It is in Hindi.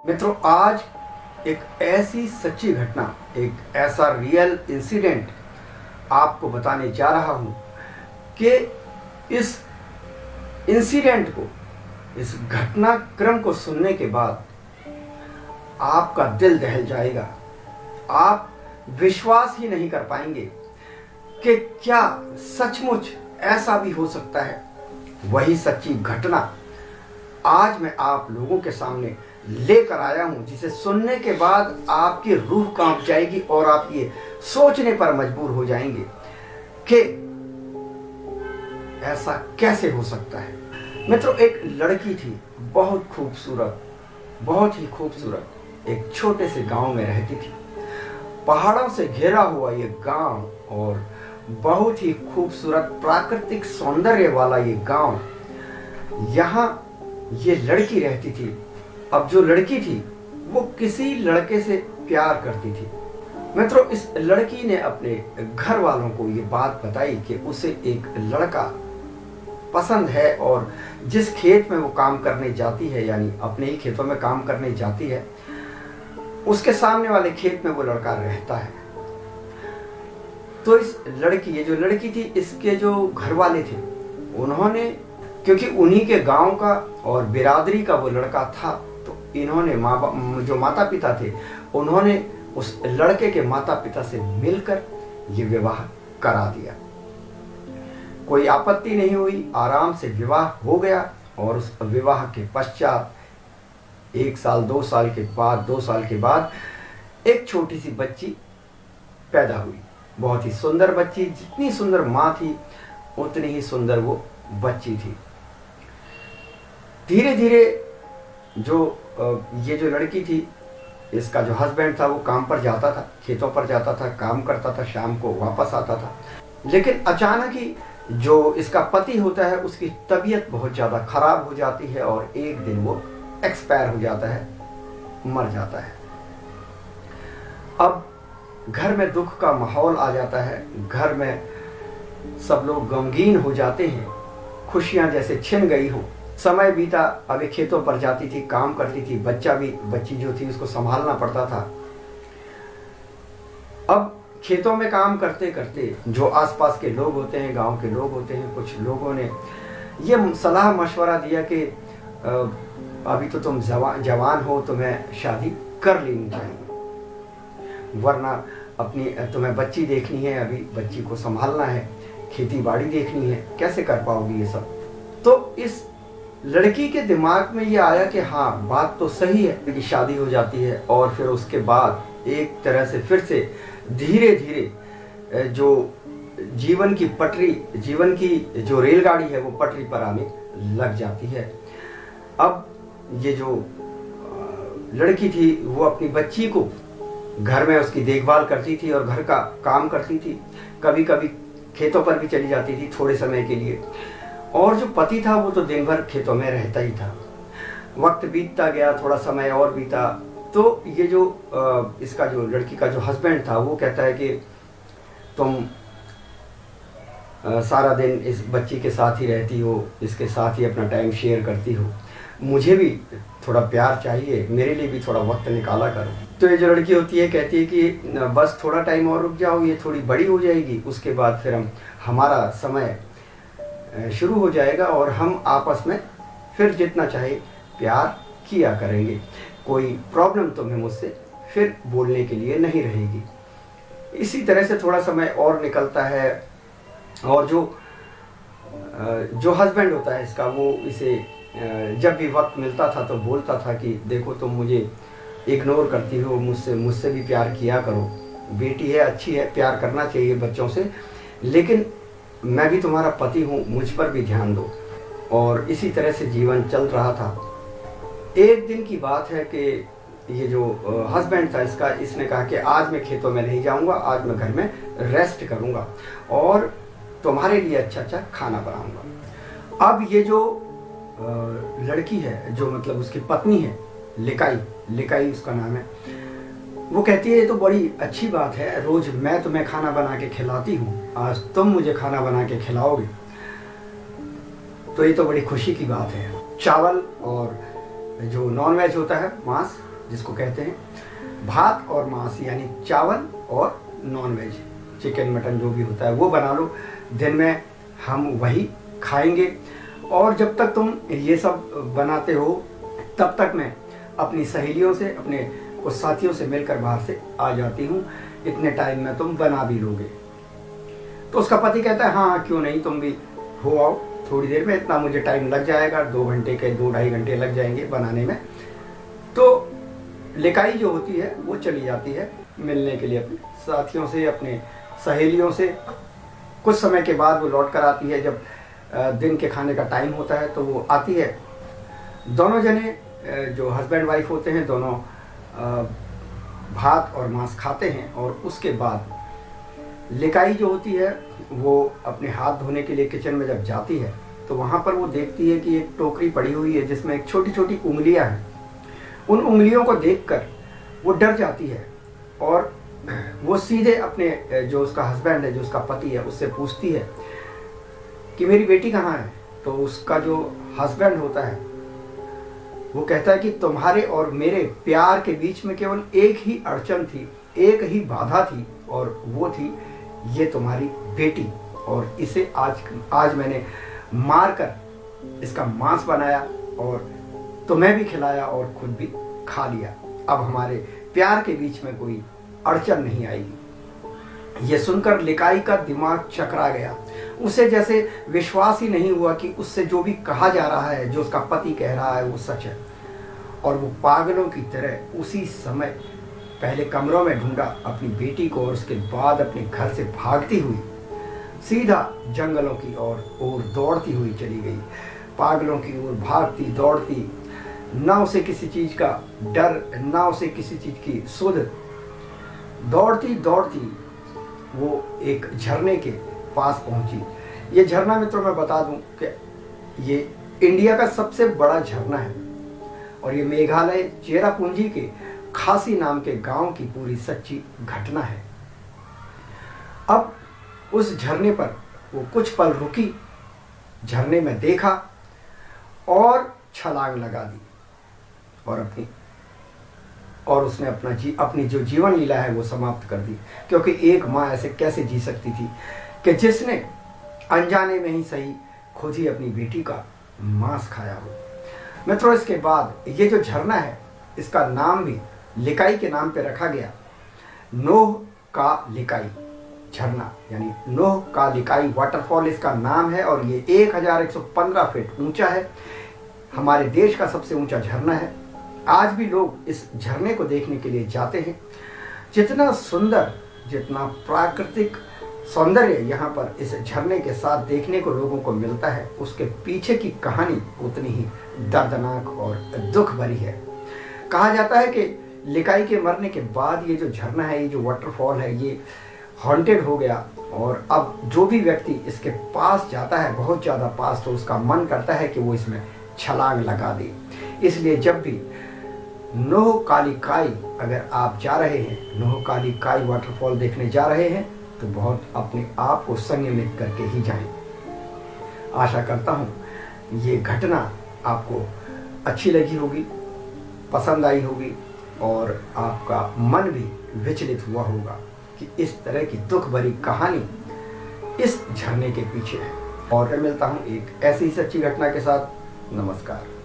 मित्रों, आज एक ऐसी सच्ची घटना, एक ऐसा रियल इंसिडेंट आपको बताने जा रहा हूं कि इस इंसिडेंट को, इस घटनाक्रम को सुनने के बाद आपका दिल दहल जाएगा। आप विश्वास ही नहीं कर पाएंगे कि क्या सचमुच ऐसा भी हो सकता है। वही सच्ची घटना आज मैं आप लोगों के सामने लेकर आया हूं, जिसे सुनने के बाद आपकी रूह कांप जाएगी और आप ये सोचने पर मजबूर हो जाएंगे कि ऐसा कैसे हो सकता है। मित्रों, एक लड़की थी, बहुत खूबसूरत, बहुत ही खूबसूरत, एक छोटे से गांव में रहती थी। पहाड़ों से घिरा हुआ ये गांव और बहुत ही खूबसूरत प्राकृतिक सौंदर्य वाला ये गांव, यहाँ ये लड़की रहती थी। अब जो लड़की थी वो किसी लड़के से प्यार करती थी। मित्रों, इस लड़की ने अपने घर वालों को ये बात बताई कि उसे एक लड़का पसंद है और जिस खेत में वो काम करने जाती है, यानी अपने ही खेतों में काम करने जाती है, उसके सामने वाले खेत में वो लड़का रहता है। तो इस लड़की, ये जो लड़की थी, इसके जो घर वाले थे, उन्होंने, क्योंकि उन्हीं के गांव का और बिरादरी का वो लड़का था, तो इन्होंने जो माता पिता थे, उन्होंने उस लड़के के माता पिता से मिलकर ये विवाह करा दिया। कोई आपत्ति नहीं हुई, आराम से विवाह हो गया। और उस विवाह के पश्चात 1 साल 2 साल के बाद, 2 साल के बाद एक छोटी सी बच्ची पैदा हुई। बहुत ही सुंदर बच्ची, जितनी सुंदर माँ थी उतनी ही सुंदर वो बच्ची थी। धीरे धीरे ये जो लड़की थी, इसका जो हस्बैंड था वो काम पर जाता था, खेतों पर जाता था, काम करता था, शाम को वापस आता था। लेकिन अचानक ही जो इसका पति होता है, उसकी तबीयत बहुत ज़्यादा खराब हो जाती है और एक दिन वो एक्सपायर हो जाता है, मर जाता है। अब घर में दुख का माहौल आ जाता है, घर में सब लोग गमगीन हो जाते हैं, खुशियां जैसे छिन गई हो। समय बीता, अभी खेतों पर जाती थी, काम करती थी, बच्ची जो थी उसको संभालना पड़ता था। अब खेतों में काम करते करते जो आसपास के लोग होते हैं, गांव के लोग होते हैं, कुछ लोगों ने ये सलाह मशवरा दिया कि अभी तो तुम जवान हो, तुम्हें शादी कर लेनी चाहिए, वरना तुम्हें बच्ची देखनी है, अभी बच्ची को संभालना है, खेती बाड़ी देखनी है, कैसे कर पाओगी ये सब। तो इस लड़की के दिमाग में ये आया कि हाँ, बात तो सही है कि शादी हो जाती है और फिर उसके बाद एक तरह से फिर से धीरे धीरे जो जीवन की जो रेलगाड़ी है वो पटरी पर आने लग जाती है। अब ये जो लड़की थी वो अपनी बच्ची को घर में उसकी देखभाल करती थी और घर का काम करती थी, कभी कभी खेतों पर भी चली जाती थी थोड़े समय के लिए। और जो पति था वो तो दिन भर खेतों में रहता ही था। वक्त बीतता गया, थोड़ा समय और बीता, तो ये जो इसका जो लड़की का जो हस्बैंड था वो कहता है कि तुम सारा दिन इस बच्ची के साथ ही रहती हो, इसके साथ ही अपना टाइम शेयर करती हो, मुझे भी थोड़ा प्यार चाहिए, मेरे लिए भी थोड़ा वक्त निकाला करो। तो ये जो लड़की होती है कहती है कि बस थोड़ा टाइम और रुक जाओ, ये थोड़ी बड़ी हो जाएगी, उसके बाद फिर हमारा समय शुरू हो जाएगा और हम आपस में फिर जितना चाहे प्यार किया करेंगे, कोई प्रॉब्लम तुम्हें मुझसे फिर बोलने के लिए नहीं रहेगी। इसी तरह से थोड़ा समय और निकलता है और जो हस्बैंड होता है इसका, वो इसे जब भी वक्त मिलता था तो बोलता था कि देखो, तुम मुझे इग्नोर करती हो, मुझसे भी प्यार किया करो, बेटी है, अच्छी है, प्यार करना चाहिए बच्चों से, लेकिन मैं भी तुम्हारा पति हूँ, मुझ पर भी ध्यान दो। और इसी तरह से जीवन चल रहा था। एक दिन की बात है कि ये जो हस्बैंड था इसका, इसने कहा कि आज मैं खेतों में नहीं जाऊंगा, आज मैं घर में रेस्ट करूंगा और तुम्हारे लिए अच्छा अच्छा खाना बनाऊंगा। अब ये जो लड़की है, जो मतलब उसकी पत्नी है, लिकाई उसका नाम है, वो कहती है ये तो बड़ी अच्छी बात है, रोज मैं तुम्हें खाना बना के खिलाती हूँ, आज तुम मुझे खाना बना के खिलाओगे, तो ये तो बड़ी खुशी की बात है। चावल और जो नॉन वेज होता है, मांस, जिसको कहते हैं भात और मांस, यानी चावल और नॉन वेज, चिकन मटन जो भी होता है वो बना लो। दिन में हम वही खाएंगे। और जब तक तुम ये सब बनाते हो तब तक मैं अपनी सहेलियों से, अपने कुछ साथियों से मिलकर बाहर से आ जाती हूँ, इतने टाइम में तुम बना भी लोगे। तो उसका पति कहता है हाँ हाँ क्यों नहीं, तुम भी हो आओ, थोड़ी देर में, इतना मुझे टाइम लग जाएगा, 2 घंटे के 2-2.5 घंटे लग जाएंगे बनाने में। तो लिकाई जो होती है वो चली जाती है मिलने के लिए अपने साथियों से, अपने सहेलियों से। कुछ समय के बाद वो लौट कर आती है, जब दिन के खाने का टाइम होता है तो वो आती है। दोनों जने जो हस्बैंड वाइफ होते हैं दोनों भात और मांस खाते हैं, और उसके बाद लिकाई जो होती है वो अपने हाथ धोने के लिए किचन में जब जाती है तो वहाँ पर वो देखती है कि एक टोकरी पड़ी हुई है जिसमें एक छोटी छोटी उंगलियाँ हैं। उन उंगलियों को देखकर वो डर जाती है और वो सीधे अपने जो उसका हस्बैंड है, जो उसका पति है, उससे पूछती है कि मेरी बेटी कहाँ है। तो उसका जो हस्बैंड होता है वो कहता है कि तुम्हारे और मेरे प्यार के बीच में केवल एक ही अड़चन थी, एक ही बाधा थी, और वो थी ये तुम्हारी बेटी। और इसे आज मैंने मार कर इसका मांस बनाया और तुम्हें भी खिलाया और खुद भी खा लिया। अब हमारे प्यार के बीच में कोई अड़चन नहीं आएगी। ये सुनकर लिकाई का दिमाग चकरा गया। उसे जैसे विश्वास ही नहीं हुआ कि उससे जो भी कहा जा रहा है, जो उसका पति कह रहा है, वो सच है। और वो पागलों की तरह उसी समय पहले कमरों में ढूंढा अपनी बेटी को, और उसके बाद अपने घर से भागती हुई सीधा जंगलों की ओर दौड़ती हुई चली गई। पागलों की ओर भागती दौड़ती, ना उसे किसी चीज का डर, ना उसे किसी चीज की सुध। दौड़ती दौड़ती वो एक झरने के पास पहुंची। ये झरना मित्रों मैं बता दूं कि ये इंडिया का सबसे बड़ा झरना है, और ये मेघालय चेरापूंजी के खासी नाम के गांव की पूरी सच्ची घटना है। अब उस झरने पर वो कुछ पल रुकी, झरने में देखा और छलांग लगा दी, और उसने अपनी जो जीवन लीला है वो समाप्त कर दी। क्योंकि एक माँ ऐसे कैसे जी सकती थी कि जिसने अनजाने में ही सही खुद ही अपनी बेटी का मांस खाया हो। मित्रों, इसके बाद ये जो झरना है इसका नाम भी लिकाई के नाम पे रखा गया, नोह का लिकाई झरना, यानी नोह का लिकाई वाटरफॉल इसका नाम है। और ये 1115 फीट ऊंचा है, हमारे देश का सबसे ऊंचा झरना है। आज भी लोग इस झरने को देखने के लिए जाते हैं। जितना सुंदर, जितना प्राकृतिक सौंदर्य यहाँ पर इस झरने के साथ देखने को लोगों को मिलता है, उसके पीछे की कहानी उतनी ही दर्दनाक और दुख भरी है। कहा जाता है कि लिकाई के मरने के बाद ये जो झरना है, ये जो वाटरफॉल है, ये हॉन्टेड हो गया, और अब जो भी व्यक्ति इसके पास जाता है, बहुत ज़्यादा पास, तो उसका मन करता है कि वो इसमें छलांग लगा दे। इसलिए जब भी नोह काली काई अगर आप जा रहे हैं, नोह काली काई वाटरफॉल देखने जा रहे हैं, तो बहुत अपने आप को संयमित करके ही जाएं। आशा करता हूँ ये घटना आपको अच्छी लगी होगी, पसंद आई होगी, और आपका मन भी विचलित हुआ होगा कि इस तरह की दुख भरी कहानी इस झरने के पीछे है। और मैं मिलता हूँ एक ऐसी ही सच्ची घटना के साथ। नमस्कार।